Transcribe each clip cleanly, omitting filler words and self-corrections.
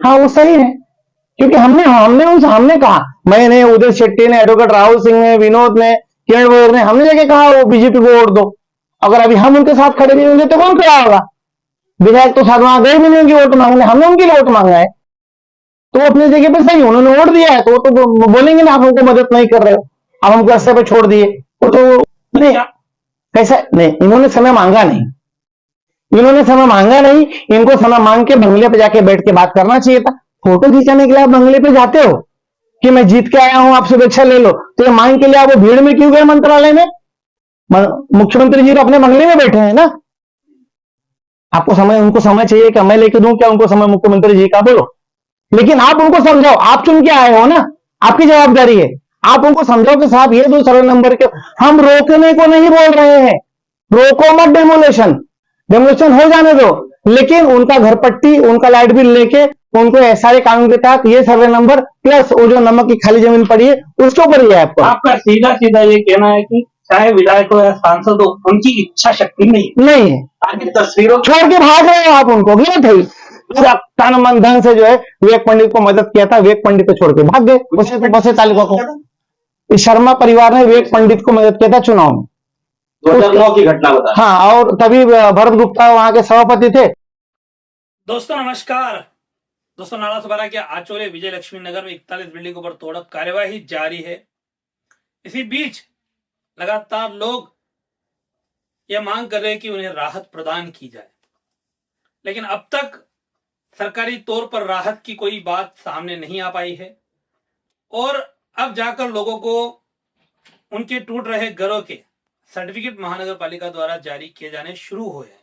हाँ वो सही है, क्योंकि हमने कहा, मैंने, उदय शेट्टी ने, एडवोकेट राहुल सिंह ने, विनोद ने, किरण बेदी ने, हमने जाके कहा वो बीजेपी को वोट दो। अगर अभी हम उनके साथ खड़े नहीं होंगे तो कौन खड़ा होगा? विधायक तो साथ वहां गए भी नहीं होंगे वोट मांगने, हमने उनके लिए वोट मांगा है, तो अपनी जगह पे सही, उन्होंने वोट दिया है तो वो तो बोलेंगे ना आप हमको मदद नहीं कर रहे हो, आप हमको रास्ते पे छोड़ दिए। वो तो नहीं, कैसा नहीं, इन्होंने समय मांगा नहीं, इनको समय मांग के बंगले पे जाके बैठ के बात करना चाहिए था। फोटो खींचाने के लिए आप बंगले पे जाते हो कि मैं जीत के आया हूं, आप शुभेच्छा ले लो, तो ये मांग के लिए आप वो भीड़ में क्यों गए मंत्रालय में? मुख्यमंत्री जी अपने बंगले में बैठे हैं ना, आपको समय, उनको समय चाहिए कि मैं लेके दूं क्या उनको समय मुख्यमंत्री जी का? बोलो। लेकिन आप उनको समझाओ, आप चुन के आए हो ना, आपकी जवाबदारी है, आप उनको समझाओ कि साहब ये 2 सर्वे नंबर के, हम रोकने को नहीं बोल रहे हैं, रोको मत डेमोलेशन हो जाने दो, लेकिन उनका घर पट्टी, उनका लाइट बिल लेके उनको एसआरए कानून के तहत ये सर्वे नंबर प्लस वो जो नमक की खाली जमीन पड़ी है उसके ऊपर ही है। आपका सीधा सीधा ये कहना है कि चाहे विधायक हो या सांसद हो, उनकी इच्छा शक्ति नहीं है। आगे तस्वीरों छोड़ के भाग रहे हो आप उनको, गलत है। तन मन धन से जो है विवेक पंडित को मदद किया था, विवेक पंडित को छोड़ के भाग गए बसे तालुका को। इस शर्मा परिवार ने विवेक पंडित को मदद किया था चुनाव में, 2009 की घटना बता। हाँ, और तभी भरत गुप्ता वहां के सभापति थे। दोस्तों नमस्कार। दोस्तों नालासोपारा के आचोले विजय लक्ष्मी नगर में 41 बिल्डिंगों पर तोड़क कार्यवाही जारी है। इसी बीच लगातार लोग यह मांग कर रहे हैं कि उन्हें राहत प्रदान की जाए, लेकिन अब तक सरकारी तौर पर राहत की कोई बात सामने नहीं आ पाई है और अब जाकर लोगों को उनके टूट रहे घरों के सर्टिफिकेट महानगर पालिका द्वारा जारी किए जाने शुरू हुए हैं।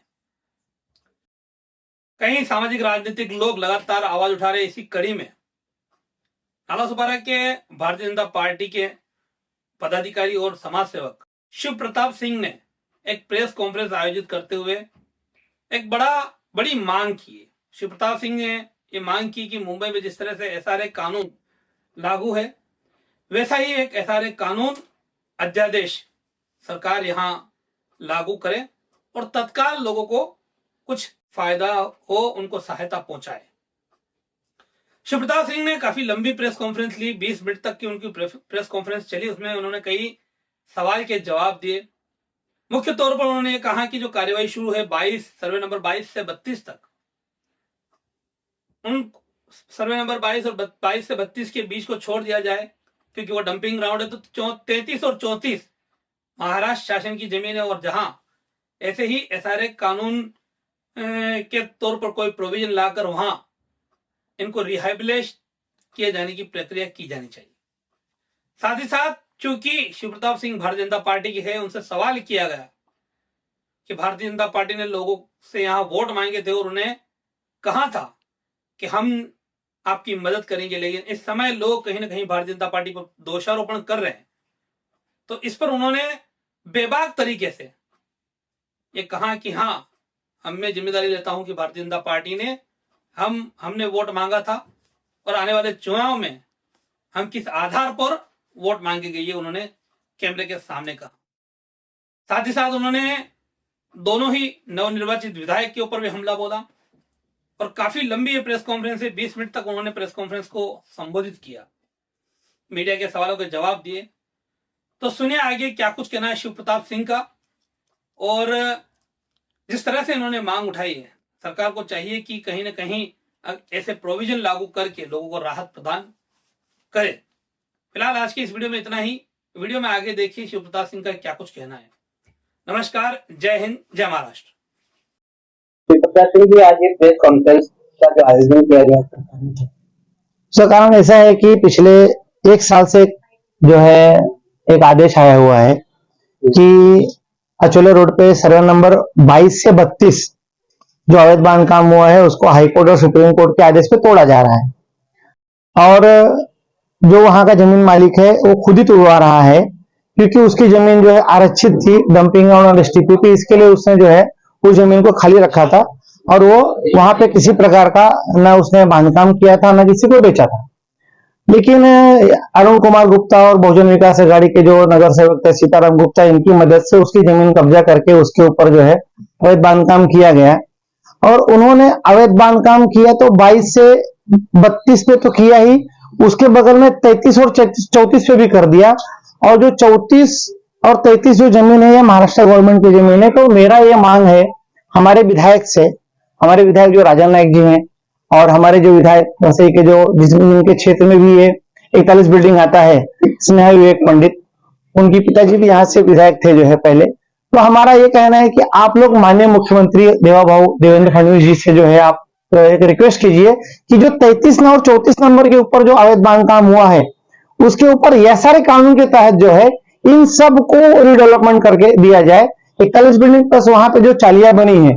कई सामाजिक राजनीतिक लोग लगातार आवाज उठा रहे। इसी कड़ी में नालासोपारा के भारतीय जनता पार्टी के पदाधिकारी और समाज सेवक शिव प्रताप सिंह ने एक प्रेस कॉन्फ्रेंस आयोजित करते हुए एक बड़ी मांग की। शिव प्रताप सिंह ने ये मांग की कि मुंबई में जिस तरह से एसआरए कानून लागू है, वैसा ही एक एसआरए कानून अध्यादेश सरकार यहां लागू करे और तत्काल लोगों को कुछ फायदा हो, उनको सहायता पहुंचाए। शिव प्रताप सिंह ने काफी लंबी प्रेस कॉन्फ्रेंस ली, 20 मिनट तक की उनकी प्रेस कॉन्फ्रेंस चली। उसमें उन्होंने कई सवाल के जवाब दिए। मुख्य तौर पर उन्होंने ये कहा कि जो कार्यवाही शुरू है 22 सर्वे नंबर 22 से 32 तक, उन सर्वे नंबर 22 और 22 से 32 के बीच को छोड़ दिया जाए, क्योंकि वो डंपिंग ग्राउंड है। तो 33 और 34 महाराष्ट्र शासन की जमीन है और जहां ऐसे ही एसआरए कानून के तौर पर कोई प्रोविजन लाकर वहां इनको रिहेबिलिटेट किए जाने की प्रक्रिया की जानी चाहिए। साथ ही साथ चूंकि शिव प्रताप सिंह भारतीय जनता पार्टी के हैं, उनसे सवाल किया गया कि भारतीय जनता पार्टी ने लोगों से यहां वोट मांगे थे और उन्हें कहा था कि हम आपकी मदद करेंगे, लेकिन इस समय लोग कहीं ना कहीं भारतीय जनता पार्टी पर दोषारोपण कर रहे हैं। तो इस पर उन्होंने बेबाक तरीके से ये कहा कि हाँ, मैं जिम्मेदारी लेता हूं कि भारतीय जनता पार्टी ने हमने वोट मांगा था और आने वाले चुनाव में हम किस आधार पर वोट मांगे गए, ये उन्होंने कैमरे के सामने कहा। साथ ही साथ उन्होंने दोनों ही नवनिर्वाचित विधायक के ऊपर भी हमला बोला और काफी लंबी ये प्रेस कॉन्फ्रेंस है, 20 मिनट तक उन्होंने प्रेस कॉन्फ्रेंस को संबोधित किया, मीडिया के सवालों के जवाब दिए। तो सुनिए आगे क्या कुछ कहना है शिव प्रताप सिंह का। और जिस तरह से इन्होंने मांग उठाई है, सरकार को चाहिए कि कहीं ना कहीं ऐसे प्रोविजन लागू करके लोगों को राहत प्रदान करे। फिलहाल आज की इस वीडियो में इतना ही। वीडियो में आगे देखिए शिव प्रताप सिंह का क्या कुछ कहना है। नमस्कार, जय हिंद, जय महाराष्ट्र। शिव प्रताप सिंह जी, आज ये प्रेस कॉन्फ्रेंस का जो आयोजन किया गया, उसका कारण ऐसा है कि पिछले 1 साल से जो है एक आदेश आया हुआ है कि अचोले रोड पे सर्वे नंबर 22 से 32 जो अवैध बांधकाम हुआ है उसको हाईकोर्ट और सुप्रीम कोर्ट के आदेश पे तोड़ा जा रहा है। और जो वहां का जमीन मालिक है वो खुद ही तोड़वा रहा है, क्योंकि उसकी जमीन जो है आरक्षित थी डंपिंग ग्राउंड और एसटीपी, इसके लिए उसने जो है उस जमीन को खाली रखा था और वो वहां पे किसी प्रकार का ना उसने बांधकाम किया था ना किसी को बेचा था। लेकिन अरुण कुमार गुप्ता और बहुजन विकास अघाड़ी के जो नगर सेवक थे सीताराम गुप्ता, इनकी मदद से उसकी जमीन कब्जा करके उसके ऊपर जो है अवैध बांधकाम किया गया और उन्होंने अवैध बांधकाम किया तो 22 से 32 पे तो किया ही, उसके बगल में 33 और 34 पे भी कर दिया। और जो 34 और 33 जो जमीन है ये महाराष्ट्र गवर्नमेंट की जमीन है। तो मेरा ये मांग है हमारे विधायक से, हमारे विधायक जो राजन नायक जी हैं और हमारे जो विधायक वैसे के जो जिनके क्षेत्र में भी ये 41 बिल्डिंग आता है, स्नेहा विवेक पंडित, उनके पिताजी भी यहाँ से विधायक थे जो है पहले। तो हमारा ये कहना है कि आप लोग माननीय मुख्यमंत्री देवेंद्र फडणवीस जी से जो है आप एक रिक्वेस्ट कीजिए कि जो 33 और 34 नंबर के ऊपर जो अवैध बांधकाम हुआ है उसके ऊपर यह सारे कानून के तहत जो है इन सब को रिडेवलपमेंट करके दिया जाए। 41 बिल्डिंग प्लस वहां पे जो चालियां बनी है,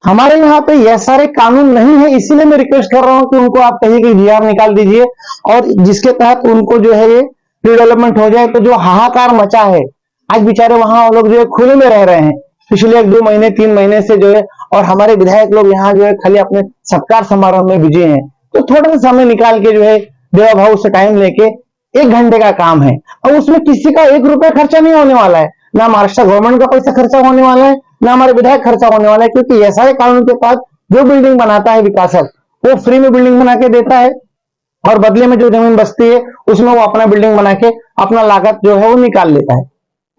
हमारे यहाँ पे यह सारे कानून नहीं है, इसीलिए मैं रिक्वेस्ट कर रहा हूं कि उनको आप कहिए कि जीआर निकाल दीजिए और जिसके तहत उनको जो है ये रिडेवलपमेंट हो जाए। तो जो हाहाकार मचा है, आज बेचारे वहां लोग जो है खुले में रह रहे हैं पिछले 1-2 महीने 3 महीने से जो है, और हमारे विधायक लोग यहाँ जो है खाली अपने सत्कार समारोह में बिजी हैं। तो थोड़ा सा समय निकाल के जो है देवा भाव से टाइम लेके 1 घंटे का काम है और उसमें किसी का 1 रुपया खर्चा नहीं होने वाला है, ना महाराष्ट्र गवर्नमेंट का पैसा खर्चा होने वाला है, ना हमारे विधायक खर्चा होने वाला है, क्योंकि ये सारे कानून के पास जो बिल्डिंग बनाता है विकासक वो फ्री में बिल्डिंग बना के देता है और बदले में जो जमीन बचती है उसमें वो अपना बिल्डिंग बना के अपना लागत जो है वो निकाल लेता है।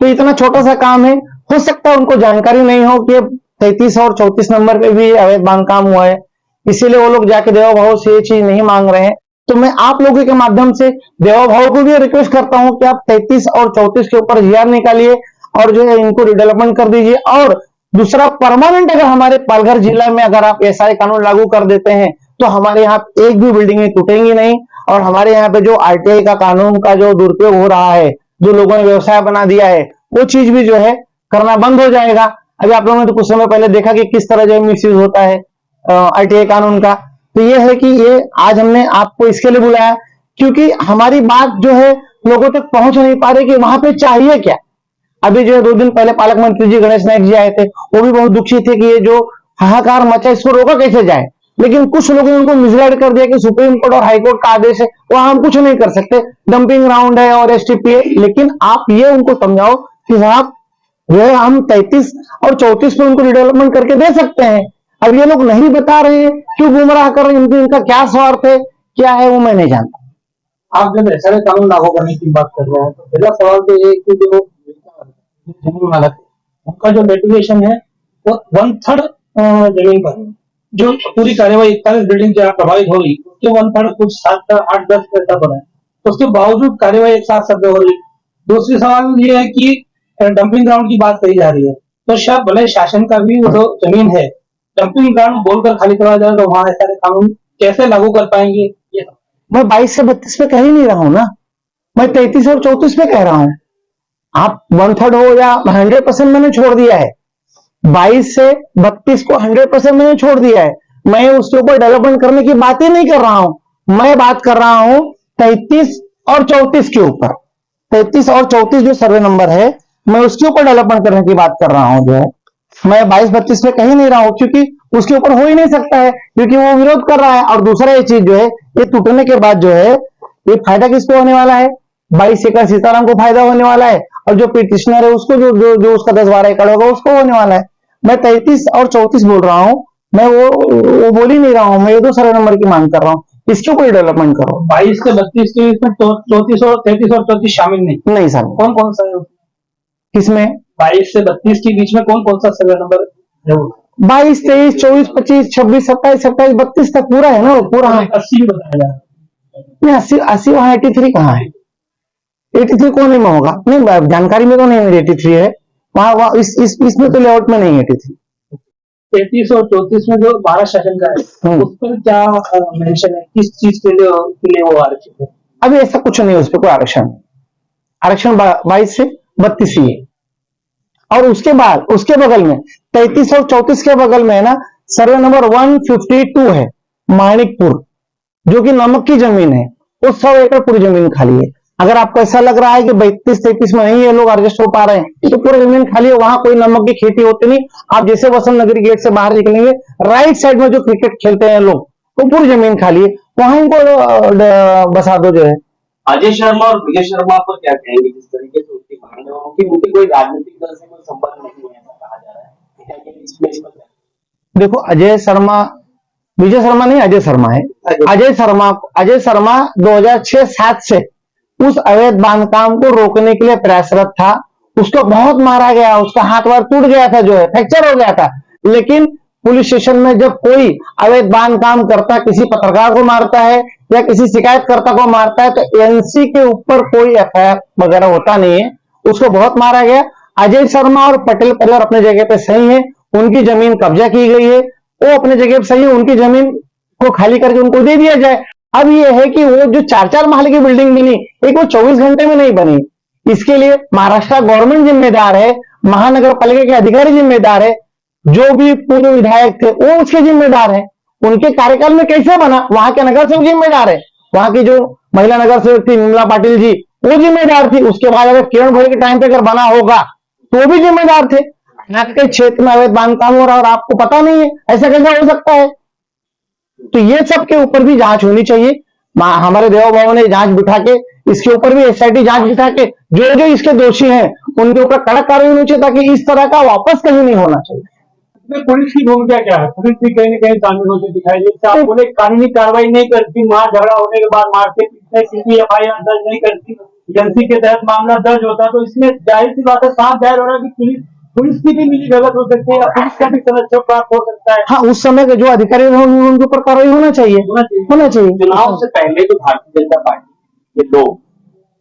तो इतना छोटा सा काम है, हो सकता है उनको जानकारी नहीं हो कि 33 और 34 नंबर पे भी अवैध बांधकाम हुआ है, इसीलिए वो लोग जाके देवा भाव से ये चीज नहीं मांग रहे हैं। तो मैं आप लोगों के माध्यम से देवा भाव को भी रिक्वेस्ट करता हूं कि आप 33 और 34 के ऊपर जीआर निकालिए और जो है इनको रिडेवलपमेंट कर दीजिए। और दूसरा, परमानेंट अगर हमारे पालघर जिला में अगर आप ये सारे कानून लागू कर देते हैं तो हमारे यहाँ एक भी बिल्डिंगें टूटेंगी नहीं और हमारे यहाँ पे जो आरटीआई का कानून का जो दुरुपयोग हो रहा है, जो लोगों ने व्यवसाय बना दिया है, वो चीज भी जो है करना बंद हो जाएगा। अभी आप लोगों ने तो कुछ समय पहले देखा कि किस तरह जो है मिसयूज होता है आरटीआई कानून का। तो ये है कि ये आज हमने आपको इसके लिए बुलाया क्योंकि हमारी बात जो है लोगों तक पहुंच नहीं पा रही कि वहां पे चाहिए क्या। अभी जो है 2 दिन पहले पालक मंत्री जी गणेश नायक जी आए थे, वो भी बहुत दुखी थे कि ये जो हाहाकार मचा इसको रोका कैसे जाए, लेकिन कुछ लोगों ने उनको मिसगाइड कर दिया कि सुप्रीम कोर्ट और हाईकोर्ट का आदेश है, वहां हम कुछ नहीं कर सकते, डंपिंग ग्राउंड है और एसटीपी है। लेकिन आप ये उनको समझाओ कि साहब जो है हम 33 और 34 पे उनको रिडेवलपमेंट करके दे सकते हैं। अब ये लोग नहीं बता रहे हैं, क्यों गुमराह कर रहे हैं, इनका क्या स्वार्थ है, क्या है वो मैं नहीं जानता। आप जब ऐसा कानून लागू करने की बात कर रहे हैं तो पहला सवाल तो ये कि जो जमीन मालक है उनका जो लिटिगेशन है वो 1/3 जमीन पर है। जो पूरी कार्यवाही 41 बिल्डिंग जहाँ प्रभावित होगी उसके 1/3 कुछ 7-8-10 पैसा पर है, तो उसके बावजूद कार्यवाही एक साथ सब हो रही। दूसरी सवाल ये है कि डंपिंग ग्राउंड की बात कही जा रही है, तो शायद भले शासन का भी वो जो जमीन है डंपिंग ग्राउंड बोलकर खाली करवा जाए तो वहां ऐसे कानून कैसे लागू कर पाएंगे। ये मैं 22 से 32 पे कह ही नहीं रहा हूं ना, मैं 33 और 34 पे कह रहा हूं। आप 1/3 हो या 100% मैंने छोड़ दिया है, 22 से 32 को 100% मैंने छोड़ दिया है। मैं उसके ऊपर डेवलपमेंट करने की बात ही नहीं कर रहा हूं, मैं बात कर रहा हूं 33 और 34 के ऊपर। 33 और 34 जो सर्वे नंबर है मैं उसके ऊपर डेवलपमेंट करने की बात कर रहा हूं। जो है मैं 22-32 पे कह ही नहीं रहा हूं क्योंकि उसके ऊपर हो ही नहीं सकता है, क्योंकि वो विरोध कर रहा है। और दूसरा ये चीज जो है ये टूटने के बाद जो है ये फायदा किसको होने वाला है, 22 एकड़ सीताराम को फायदा होने वाला है और जो पिटिशनर है उसको जो उसका 10-12 एकड़ होगा उसको होने वाला है। मैं 33 और 34 बोल रहा हूं, मैं वो बोल ही नहीं रहा हूं, मैं ये 2 सर्वे नंबर की मांग कर रहा हूं, इसके ऊपर डेवलपमेंट करो। 22 से 32 के इसमें 34 और 33 और 34 शामिल नहीं सर, कौन कौन सा है किसमें 22 से 32 के बीच में कौन कौन सा सर्वे नंबर है? 22, 23, 24, 25, 26, 27, 27, 32 तक पूरा है ना, वो पूरा है। 80 बताया जा रहा है। 80 वहां 83 कहाँ है, 83 कोने में होगा, नहीं जानकारी में तो नहीं मेरी 83 है वहां इसमें तो लेआउट में नहीं 83। 33 और 34 में जो महाराष्ट्र शासन का है उस पर क्या मेंशन है, किस चीज के लिए वो आरक्षित है? अभी ऐसा कुछ नहीं है उस पर कोई आरक्षण, आरक्षण 22 से 32 ही है। और उसके बाद उसके बगल में 33 और 34 के बगल में है ना सर्वे नंबर 152 है माणिकपुर, जो कि नमक की जमीन है, वो 100 एकड़ पूरी जमीन खाली है। अगर आपको ऐसा लग रहा है कि 32-33 में नहीं ये लोग एडजस्ट हो पा रहे हैं तो पूरी जमीन खाली है, वहां कोई नमक की खेती होती नहीं। आप जैसे वसंत नगरी गेट से बाहर निकलेंगे राइट साइड में जो क्रिकेट खेलते हैं लोग वो पूरी जमीन खाली है, वहां इनको बसा दो। जो है अजय शर्मा और विजय शर्मा पर क्या कहेंगे, जिस तरीके से उसके भागने की उनके कोई राजनीतिक दल से कोई संपर्क नहीं है ऐसा कहा जा रहा है, देखो अजय शर्मा, विजय शर्मा नहीं अजय शर्मा है, अजय शर्मा 2006-7 से उस अवैध बांधकाम को रोकने के लिए प्रयासरत था। उसको बहुत मारा गया, उसका हाथ वार टूट गया था, जो है फ्रैक्चर हो गया था। लेकिन पुलिस स्टेशन में जब कोई अवैध बांधकाम करता किसी पत्रकार को मारता है या किसी शिकायतकर्ता को मारता है तो एनसी के ऊपर कोई एफआईआर वगैरह होता नहीं है। उसको बहुत मारा गया। अजय शर्मा और पटेल परिवार अपने जगह पे सही है, उनकी जमीन कब्जा की गई है, वो अपने जगह पे सही है, उनकी जमीन को खाली करके उनको दे दिया जाए। अब ये है कि वो जो 4-4 महल की बिल्डिंग बनी, एक वो 24 घंटे में नहीं बनी। इसके लिए महाराष्ट्र गवर्नमेंट जिम्मेदार है, महानगर पालिका के अधिकारी जिम्मेदार है, जो भी पूर्व विधायक थे वो उसके जिम्मेदार है। उनके कार्यकाल में कैसे बना, वहां के नगर सेवक जिम्मेदार है, वहां की जो महिला नगर सेवक थी निर्मला पाटिल जी वो जिम्मेदार थी। उसके बाद अगर किरण भोई के टाइम पे अगर बना होगा तो भी जिम्मेदार थे। आपके क्षेत्र में अवैध बांधकाम हो रहा है और आपको पता नहीं है, ऐसा कैसे हो सकता है? तो ये सब के ऊपर भी जांच होनी चाहिए। हमारे देव भवन ने जांच बिठा के इसके ऊपर भी एसआईटी जांच बिठा के जो जो इसके दोषी हैं उनके ऊपर कड़क कार्रवाई होनी चाहिए, ताकि इस तरह का वापस कहीं नहीं होना चाहिए। पुलिस की भूमिका क्या है? पुलिस भी कहीं न कहीं शामिल होती दिखाई देती है। आप बोले कानूनी कार्रवाई नहीं करती, वहां झगड़ा होने के बाद मारते पीटते, किसी एफआईआर दर्ज नहीं करती, एजेंसी के तहत मामला दर्ज होता, तो इसमें जाहिर सी बात है, साफ जाहिर हो रहा है कि पुलिस की भी मिली भगत हो सकती है या पुलिस का भी संरक्षण प्राप्त हो सकता है। हाँ, उस समय के जो अधिकारी होंगे उनके ऊपर कार्रवाई होना चाहिए। चुनाव से पहले तो भारतीय जनता पार्टी के लोग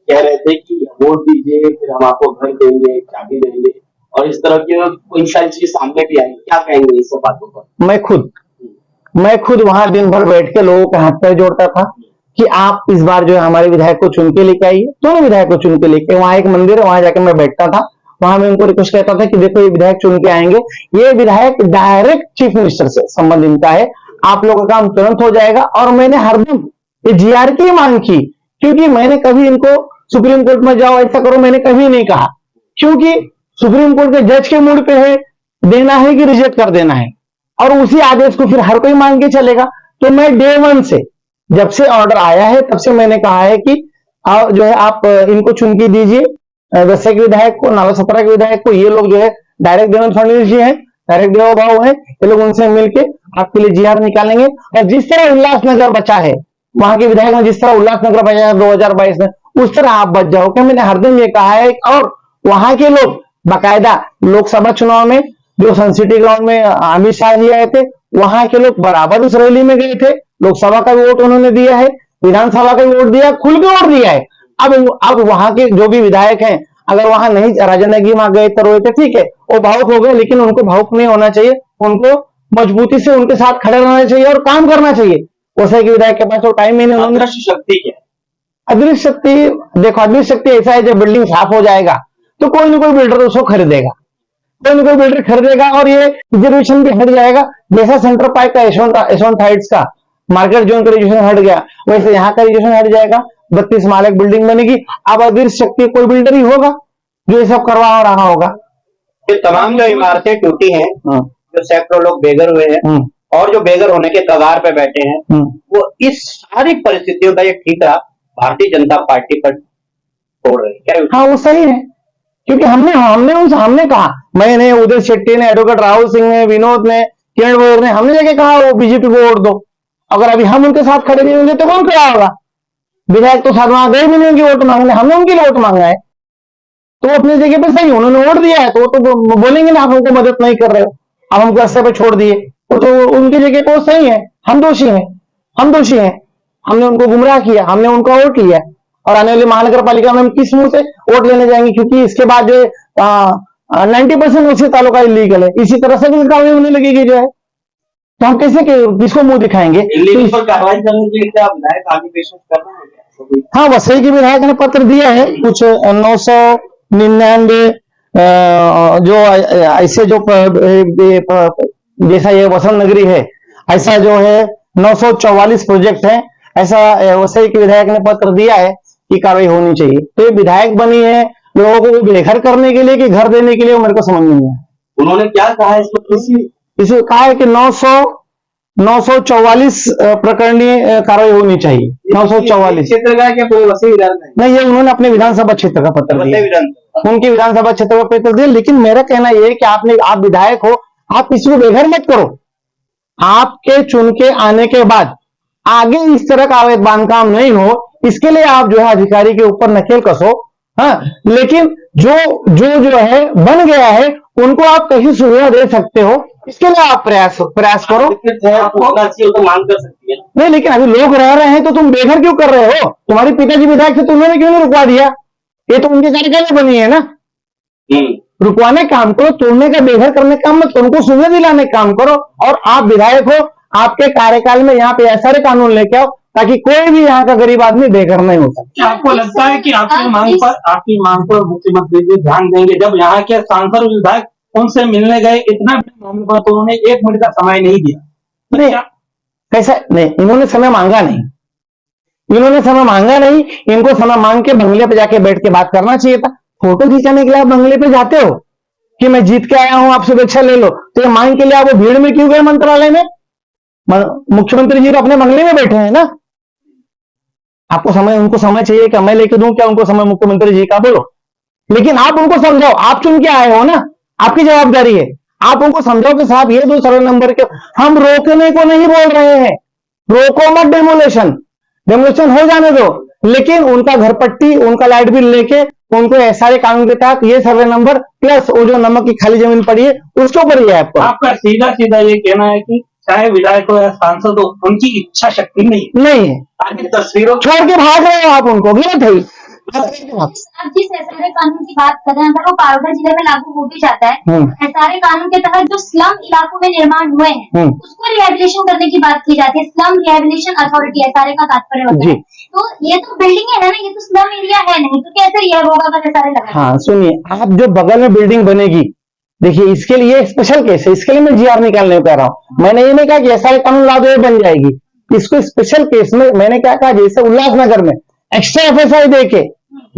कह रहे थे कि वोट दीजिए फिर हम आपको घर देंगे, चाबी देंगे, और इस तरह की कोई सारी चीज सामने भी आई। क्या कहेंगे इस सब बातों पर? मैं खुद वहां दिन भर बैठ के लोगों के हाथ पैर जोड़ता था कि आप इस बार जो है हमारे विधायक को चुन के लेके आइए। दोनों विधायक को चुन के लेके, वहां एक मंदिर है, वहां जाके मैं बैठता था, वहां मैं उनको रिक्वेस्ट करता था कि देखो ये विधायक चुन के आएंगे, ये विधायक डायरेक्ट चीफ मिनिस्टर से संबंध इनका है, आप लोगों का काम तुरंत हो जाएगा। और मैंने हरदम ये जीआर की मांग की, क्योंकि मैंने कभी इनको सुप्रीम कोर्ट में जाओ ऐसा करो मैंने कभी नहीं कहा, क्योंकि सुप्रीम कोर्ट के जज के मूड पे है, देना है कि रिजेक्ट कर देना है, और उसी आदेश को फिर हर कोई मांग के चलेगा। तो मैं डे 1 से, जब से ऑर्डर आया है तब से मैंने कहा है कि जो है आप इनको चुन के दीजिए, वैसे के विधायक को, नाला सत्रह के विधायक को। ये लोग जो है डायरेक्ट देवेंद्र फडणवीस जी हैं, डायरेक्ट देवभाव है, ये लोग उनसे मिलके आपके लिए जीआर निकालेंगे। और जिस तरह उल्लासनगर बचा है, वहां के विधायक ने जिस तरह उल्लासनगर बचा है 2022 में, उस तरह आप बच जाओ। क्या मैंने हरदम ये कहा है। और वहां के लोग बाकायदा लोकसभा चुनाव में जो सन सिटी ग्राउंड में अमित शाह जी आए थे, वहां के लोग बराबर उस रैली में गए थे, लोकसभा का वोट उन्होंने दिया है, विधानसभा का वोट दिया, खुल के वोट दिया है। अब वहां के जो भी विधायक हैं, अगर वहां नहीं राजनगी वहां गए तो रोए थे, ठीक है, वो भावुक हो गए, लेकिन उनको भावुक नहीं होना चाहिए, उनको मजबूती से उनके साथ खड़े रहना चाहिए और काम करना चाहिए। वैसे के विधायक के पास तो टाइम ही नहीं। अदृश्य शक्ति क्या है? अदृश्य शक्ति, देखो अदृश्य शक्ति ऐसा है, जब बिल्डिंग साफ हो जाएगा तो कोई ना कोई बिल्डर उसको खरीदेगा, कोई ना कोई बिल्डर खरीदेगा और ये रिजर्वेशन भी हट जाएगा। जैसा सेंटर पार्क का यशवंत हाइट्स का मार्केट जोन का रिजर्वेशन हट गया, वैसे यहाँ का रिजर्वेशन हट जाएगा, 32 माले की बिल्डिंग बनेगी। अब अदृश्य शक्ति कोई बिल्डर ही होगा जो ये सब करवा रहा होगा। ये तमाम जो इमारतें टूटी हैं, जो सैकड़ों लोग बेघर हुए हैं और जो बेघर होने के कगार पे बैठे हैं, वो इस सारी परिस्थितियों का ये ठीकरा भारतीय जनता पार्टी पर छोड़ रही है। क्या? हाँ, वो सही है, क्योंकि हमने कहा, मैंने, उदय शेट्टी ने, एडवोकेट राहुल सिंह ने, विनोद ने, किरण बेदी ने, हमने जाके कहा वो बीजेपी को वोट दो। अगर अभी हम उनके साथ खड़े नहीं होंगे तो कौन खड़ा होगा? विधायक तो साथ वहां गए भी नहीं होंगे वोट मांगने, हमने उनके लिए वोट मांगा है, तो अपनी जगह पे सही, उन्होंने वोट दिया है तो वो तो बोलेंगे ना आप हमको मदद नहीं कर रहे हो, अब हमको रास्ते पे छोड़ दिए, तो उनकी जगह पे वो सही है। हम दोषी हैं, हमने उनको गुमराह किया, हमने उनका वोट लिया, और आने वाली महानगर पालिका में हम किस मुंह से वोट लेने जाएंगे? क्योंकि इसके बाद जो 90% उसी तालुका इलीगल है, इसी तरह से भी कार्रवाई होने लगेगी जो है, तो हम कैसे किसको मुंह दिखाएंगे? इलीगल पर कार्रवाई करने के लिए क्या विधायक आगे पेशकश कर रहे हैं क्या? हाँ, वसई के विधायक ने पत्र दिया है, कुछ 999 जो ऐसे जो जैसा ये वसंत नगरी है, ऐसा जो है 944 प्रोजेक्ट है, ऐसा वसई के विधायक ने पत्र दिया है कि कार्रवाई होनी चाहिए। तो ये विधायक बनी है लोगों को बेघर करने के लिए कि घर देने के लिए, मेरे को समझ नहीं है। उन्होंने क्या कहा इसको? इसे कहा है कि 944 प्रकरणीय कार्रवाई होनी चाहिए। 944 क्षेत्र का क्या कोई वसई विधान नहीं, ये उन्होंने अपने विधानसभा क्षेत्र का पत्र दिया, उनकी विधानसभा क्षेत्र का पत्र दिया। लेकिन मेरा कहना यह है कि आप विधायक हो, आप किसी को बेघर मत करो। आपके चुन के आने के बाद आगे इस तरह का अवैध बांधकाम नहीं हो, इसके लिए आप जो है अधिकारी के ऊपर नकेल कसो। हाँ, लेकिन जो है बन गया है उनको आप कैसी सुविधा दे सकते हो, इसके लिए आप प्रयास करो। तो मांग कर सकती है। नहीं, लेकिन अभी लोग रह रहे हैं तो तुम बेघर क्यों कर रहे हो? तुम्हारे पिताजी विधायक थे तो उन्होंने क्यों नहीं रुकवा दिया? ये तो उनके कार्यकाल में बनी है ना। रुकवाने का काम करो, तोड़ने का बेघर करने का काम मत, उनको सुविधा दिलाने का काम करो। और आप विधायक हो, आपके कार्यकाल में यहाँ पे ऐसा कानून लेके आओ ताकि कोई भी यहाँ का गरीब आदमी बेघर नहीं हो सकता। क्या आपको लगता है कि आपकी मांग पर मुख्यमंत्री जी ध्यान देंगे? जब यहाँ के सांसद और विधायक उनसे मिलने गए इतना बड़े मामले पर, तो उन्होंने 1 मिनट का समय नहीं दिया। नहीं, कैसा नहीं, इन्होंने समय मांगा नहीं, इनको समय मांग के बंगले पे जाके बैठ के बात करना चाहिए था। फोटो खींचाने के लिए आप बंगले पे जाते हो कि मैं जीत के आया हूं, आप शुभेच्छा ले लो, तो ये मांग के लिए आप वो भीड़ में क्यों गए मंत्रालय में? मुख्यमंत्री जी तो अपने बंगले में बैठे हैं ना। आपको समय, उनको समय चाहिए कि मैं लेके दूं क्या उनको समय मुख्यमंत्री जी का? बोलो। लेकिन आप उनको समझाओ, आप चुन के आए हो ना, आपकी जवाबदारी है। आप उनको समझाओ कि साहब ये 2 सर्वे नंबर के हम रोकने को नहीं बोल रहे हैं, रोको मत डेमोलेशन हो जाने दो, लेकिन उनका घर पट्टी, उनका लाइट बिल लेके उनको एसआरए कानून के तहत ये सर्वे नंबर प्लस वो जो नमक की खाली जमीन पड़ी है उसके ऊपर ही है। आपका सीधा ये कहना है कि चाहे विधायक हो या सांसद हो, उनकी इच्छा शक्ति नहीं है। तस्वीरों छोड़ के भाग रहे हो आप उनको, गलत है। आप जिस एसआरए कानून की बात कर रहे हैं, अगर वो पाउडर जिले में लागू हो भी जाता है, एसआरए कानून के तहत जो स्लम इलाकों में निर्माण हुए हैं उसको रिहेबिलिटेशन करने की बात की जाती है। स्लम रिहेबिलिटेशन अथॉरिटी एसआरए का तात्पर्य होता है। तो ये तो बिल्डिंग है ना, ये तो स्लम एरिया है नहीं, तो कैसे रिहेब होगा अगर एसआरए लगा? हाँ सुनिए, आप जो बगल में बिल्डिंग बनेगी, देखिए इसके लिए स्पेशल केस है, इसके लिए मैं जीआर निकालने को कह रहा हूँ। मैंने ये नहीं कहा कि एसआरए कानून लागू है बन जाएगी, इसको स्पेशल केस में मैंने क्या कहा, जैसे उल्लासनगर में एक्स्ट्रा एफएसआई देके,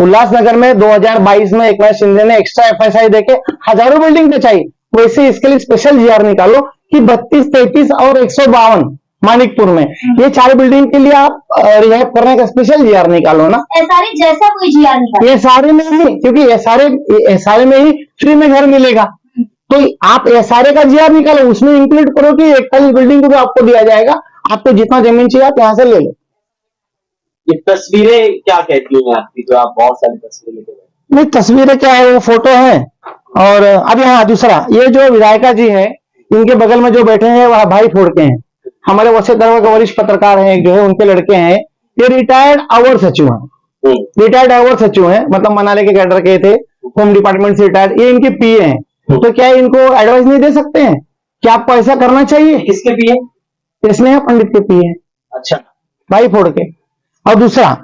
उल्लासनगर में 2022 में एकनाथ शिंदे ने एक्स्ट्रा एफएसआई देके हजारों बिल्डिंग बचाई, वैसे इसके लिए स्पेशल जीआर निकालो कि 32, 33 और 152 मानिकपुर में ये 4 बिल्डिंग के लिए आप रिहाब करने का स्पेशल जीआर निकालो ना। एसआरए जैसा कोई जीआर निकालो, एसआरए में ही, क्योंकि एसआरए में ही फ्री में घर मिलेगा, तो आप एसआरए का जीआर निकालो, उसमें इंक्लूड करो कि 41 बिल्डिंग को भी आपको दिया जाएगा, आपको जितना जमीन चाहिए आप यहाँ से ले लो। ये तस्वीरें क्या कहती हैं आपकी, जो आप बहुत सारी तस्वीरें लेके गए? नहीं, तस्वीरें क्या है, वो फोटो है। और अब यहाँ दूसरा, ये जो विधायिका जी है, इनके बगल में जो बैठे हैं वह भाई फोड़ के हैं, हमारे वसीयत दरबार के वरिष्ठ पत्रकार हैं, जो है उनके लड़के हैं, ये रिटायर्ड अवर सचिव हैं, मतलब मनाली के कैडर के थे, होम डिपार्टमेंट से रिटायर्ड, ये इनके पीए हैं। तो क्या इनको एडवाइस नहीं दे सकते हैं कि आपको ऐसा करना चाहिए? किसके पीए? स्नेहा पंडित के पीए। अच्छा, भाई फोड़ के। और दूसरा,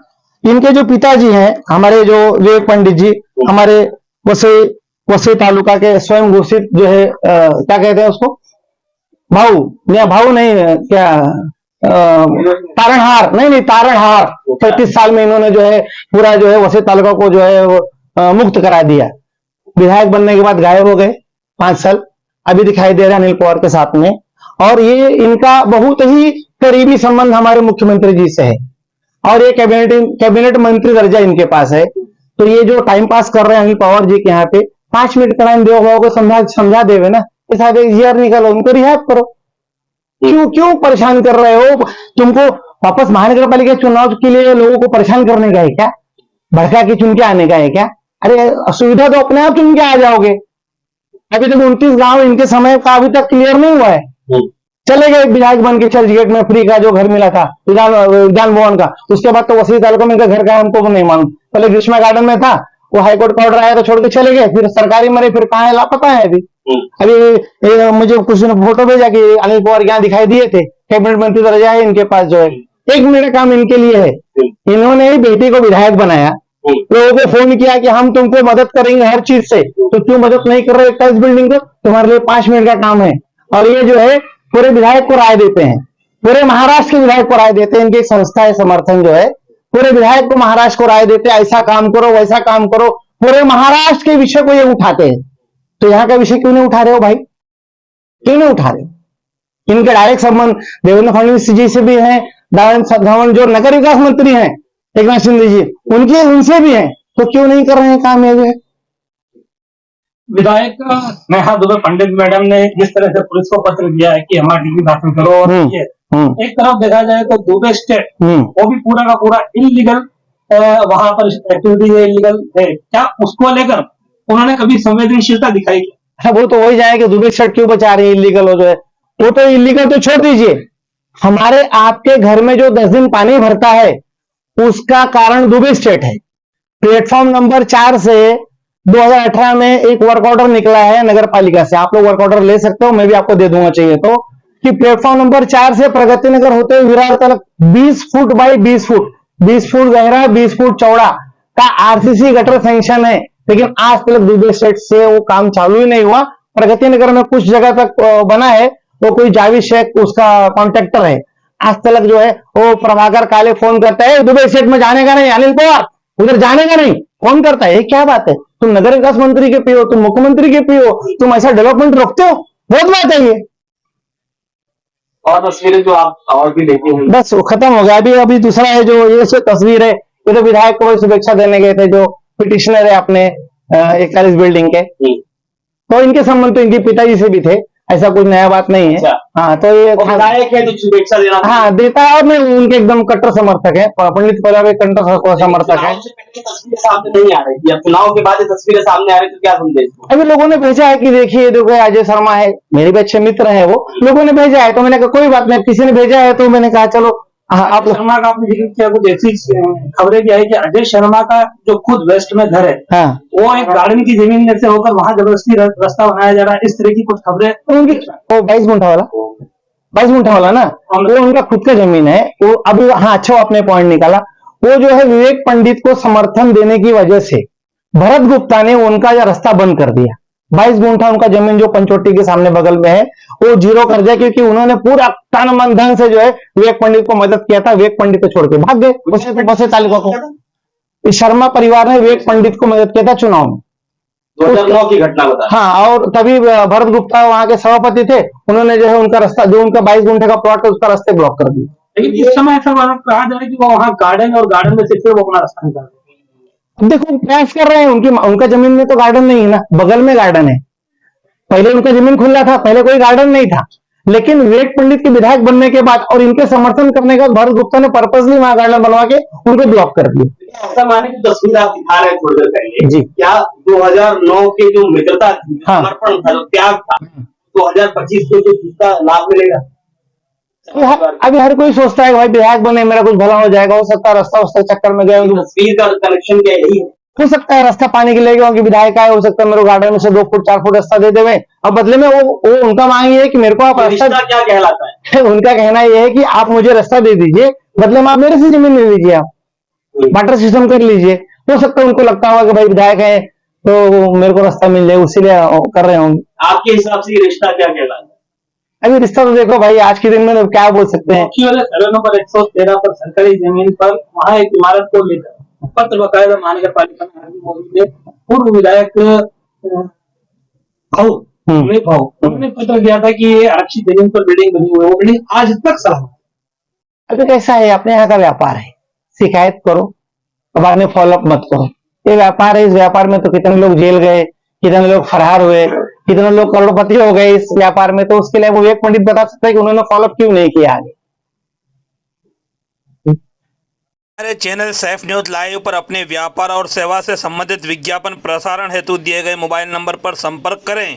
इनके जो पिताजी हैं, हमारे जो विवेक पंडित जी, हमारे वसई तालुका के स्वयं घोषित जो है क्या कहते हैं उसको, भाऊ नहीं, क्या तारणहार, नहीं तारणहार, 35 साल में इन्होंने जो है पूरा जो है वसई तालुका को जो है वो मुक्त करा दिया। विधायक बनने के बाद गायब हो गए 5 साल, अभी दिखाई दे रहा है अनिल पवार के साथ में। और ये इनका बहुत ही करीबी संबंध हमारे मुख्यमंत्री जी से है, और ये कैबिनेट मंत्री दर्जा इनके पास है। तो ये जो टाइम पास कर रहे हैं अनिल पवार जी के यहाँ पे, 5 मिनट का टाइम दो को समझा देवे ना, जीआर निकालो, उनको रिहाब करो। क्यों परेशान कर रहे हो? तुमको वापस महानगर पालिका चुनाव के लिए लोगों को परेशान करने का है क्या? भड़का के चुन के आने का है क्या? अरे सुविधा तो अपने आप चुन के आ जाओगे। अभी तक 29 गांव इनके समय का अभी तक क्लियर नहीं हुआ है। चले गए विधायक बन के चर्च गेट में फ्री का जो घर मिला था विधान भवन का, उसके बाद तो वसई तालुका में इनका घर का हमको नहीं मालूम। पहले ग्रीष्मा गार्डन में था, वो हाईकोर्ट का ऑर्डर आया तो छोड़ के चले गए, फिर सरकारी मरे, फिर कहाँ है लापता है अभी मुझे कुछ दिन फोटो भेजा कि अनिल पवार यहाँ दिखाई दिए थे, कैबिनेट मंत्री दर्जा है इनके पास, जो है 1 मिनट का काम इनके लिए है। इन्होंने बेटी को विधायक बनाया, लोगों को फोन किया कि हम तुमको मदद करेंगे हर चीज से, तो क्यों मदद नहीं कर रहे? 21 बिल्डिंग को तुम्हारे लिए 5 मिनट का काम है। और ये जो है पूरे विधायक को राय देते हैं, पूरे महाराष्ट्र के विधायक को राय देते हैं, इनकी एक संस्था है समर्थन जो है, पूरे विधायक को महाराष्ट्र को राय देते हैं, ऐसा काम करो वैसा काम करो, पूरे महाराष्ट्र के विषय को ये उठाते हैं। तो यहाँ का विषय क्यों नहीं उठा रहे हो भाई? क्यों नहीं उठा रहे? इनके डायरेक्ट संबंध देवेंद्र फडणवीस जी से भी है, धवन जो नगर विकास मंत्री हैं एकनाथ शिंदे जी, उनसे भी है, तो क्यों नहीं कर रहे हैं काम ये? विधायक स्नेहा दुबे पंडित मैडम ने जिस तरह से पुलिस को पत्र दिया है कि हमारा डिग्री दाखिल करो और ये एक तरफ देखा जाए तो दुबई स्टेट वो भी पूरा का पूरा इलीगल वहां पर एक्टिविटी है, इलीगल है क्या, उसको लेकर उन्होंने कभी संवेदनशीलता दिखाई क्या? हाँ, वो तो वही जाए कि दुबई शर्ट क्यों बचा रही है, इलीगल हो जो है, वो तो इलीगल तो छोड़ दीजिए, हमारे आपके घर में जो 10 दिन पानी भरता है उसका कारण दुबई स्टेट है। प्लेटफॉर्म नंबर 4 से 2018 में एक वर्क ऑर्डर निकला है नगर पालिका से, आप लोग वर्क ऑर्डर ले सकते हो, मैं भी आपको दे दूंगा चाहिए तो, कि प्लेटफॉर्म नंबर 4 से प्रगति नगर होते हुए विरार तक 20 फुट बाई 20 फुट, 20 फुट गहरा 20 फुट चौड़ा का आरसीसी गटर सैंक्शन है, लेकिन आज तक दुबई स्टेट से वो काम चालू ही नहीं हुआ। प्रगति नगर में कुछ जगह तक बना है, वो कोई जावेद शेख उसका कॉन्ट्रैक्टर है, आज तक जो है वो प्रभाकर काले फोन करता है दुबई स्टेट में जाने का नहीं, अनिल पवार उधर जाने का नहीं, फोन करता है, ये क्या बात है, तुम नगर विकास मंत्री के पी हो, तुम मुख्यमंत्री के पी हो, तुम ऐसा डेवलपमेंट रोकते हो, बहुत बात है ये। और तस्वीरें जो आप और भी देखे हैं, बस वो खत्म हो गया। अभी दूसरा है जो ये तस्वीर है, ये तो विधायक को शुभेच्छा देने गए थे जो पिटिशनर है अपने 41 बिल्डिंग के, तो इनके संबंध तो इनके पिताजी से भी थे, ऐसा कुछ नया बात नहीं है। अच्छा। हाँ, तो ये विधायक है तो शुभेच्छा देना, हाँ देता है, और मैं उनके एकदम कट्टर समर्थक है, पंडित परिवार के कट्टर समर्थक है। तस्वीरें सामने नहीं आ रही थी, अब चुनाव के बाद ये तस्वीरें सामने आ रही तो क्या संदेश? अभी लोगों ने भेजा है कि देखिए देखो अजय शर्मा है, मेरे भी अच्छे मित्र है, वो लोगों ने भेजा है, तो मैंने कहा कोई बात नहीं, किसी ने भेजा है तो मैंने कहा चलो आप लोग। शर्मा का आपने जिक्र किया, कुछ ऐसी खबरें भी आई कि अजय शर्मा का जो खुद वेस्ट में घर है, हाँ, वो एक गार्डन की जमीन में से होकर वहां जबरदस्ती रास्ता बनाया जा रहा है, इस तरह की कुछ खबरें। उनकी वो 22 गुंठा वाला 22 गुंठा वाला ना, वो उनका खुद का जमीन है वो। अभी हाँ, अच्छा आपने पॉइंट निकाला, वो जो है विवेक पंडित को समर्थन देने की वजह से भरत गुप्ता ने उनका यह रास्ता बंद कर दिया। 22 गुंठा उनका जमीन जो पंचोटी के सामने बगल में है वो जीरो कर दिया, क्योंकि उन्होंने पूरा तन मन धन से जो है विवेक पंडित को मदद किया था, विवेक पंडित को छोड़ के भाग गए बसे तालुका को। इस शर्मा परिवार ने विवेक पंडित को मदद किया था चुनाव में, 2009 की घटना बता। हाँ, और तभी भरत गुप्ता वहां के सभापति थे, उन्होंने जो है उनका रास्ता, जो उनका 22 गुंठे का प्लॉट है उसका रास्ते ब्लॉक कर दिए। लेकिन इस समय ऐसा कहा जा रहा है कि वो वहाँ गार्डन और गार्डन में से फिर वो अपना रास्ता निकाल रहे हैं। अब देखो प्रयास कर रहे हैं, उनका जमीन में तो गार्डन नहीं है ना, बगल में गार्डन है, पहले उनका जमीन खुला था, पहले कोई गार्डन नहीं था, लेकिन विवेक पंडित के विधायक बनने के बाद और इनके समर्थन करने के बाद भरत गुप्ता ने पर्पसली वहां गार्डन बनवा के उनको ब्लॉक कर दिया। ऐसा माने की तस्वीर आप दिखा रहे हैं थोड़ी देर पहले जी, क्या 2009 के जो मित्रता थी, हाँ, समर्पण था, जो त्याग था, 2025 को जो उसका लाभ मिलेगा? अभी हर कोई सोचता है कि भाई विधायक बने मेरा कुछ भला हो जाएगा, हो सकता है रास्ता उस्ता चक्कर में गए, तस्वीर का कनेक्शन क्या यही है? हो सकता है रास्ता पाने के लिए गए कि विधायक आए, हो सकता है मेरे गार्डन में से 2 फुट 4 फुट रास्ता दे देवे, अब बदले में वो उनका मांग ये है कि मेरे को आप रास्ता, रिश्ता क्या कहलाता है? उनका कहना यह है कि आप मुझे रास्ता दे दीजिए, बदले में आप मेरे से जमीन ले लीजिए, आप वाटर सिस्टम कर लीजिए। हो सकता है उनको लगता होगा कि भाई विधायक है तो मेरे को रास्ता मिल जाए, उसीलिए कर रहे होंगे। आपके हिसाब से ये रिश्ता क्या कहलाता है? अभी रिश्ता तो देखो भाई, आज के दिन में क्या बोल सकते हैं। सर्वे नंबर 113 पर सरकारी जमीन पर वहाँ एक इमारत को लेकर पत्र बकायदा महानगर पालिका में हाजिर मौजूद है, पूर्व विधायक उन्होंने पत्र दिया था कि ये आरक्षित जमीन पर बिल्डिंग बनी हुई है, वो बिल्डिंग आज तक सलामत। अभी कैसा है, अपने यहाँ का व्यापार है, शिकायत करो और बाद में फॉलोअप मत करो। ये व्यापार है, इस व्यापार में तो कितने लोग जेल गए, कितने लोग फरार हुए, कितने लोग करोड़पति हो गए इस व्यापार में, तो उसके लिए वो विवेक पंडित बता सकते हैं कि उन्होंने फॉलोअप क्यों नहीं किया आगे। हमारे चैनल सैफ न्यूज लाइव पर अपने व्यापार और सेवा से संबंधित विज्ञापन प्रसारण हेतु दिए गए मोबाइल नंबर पर संपर्क करें।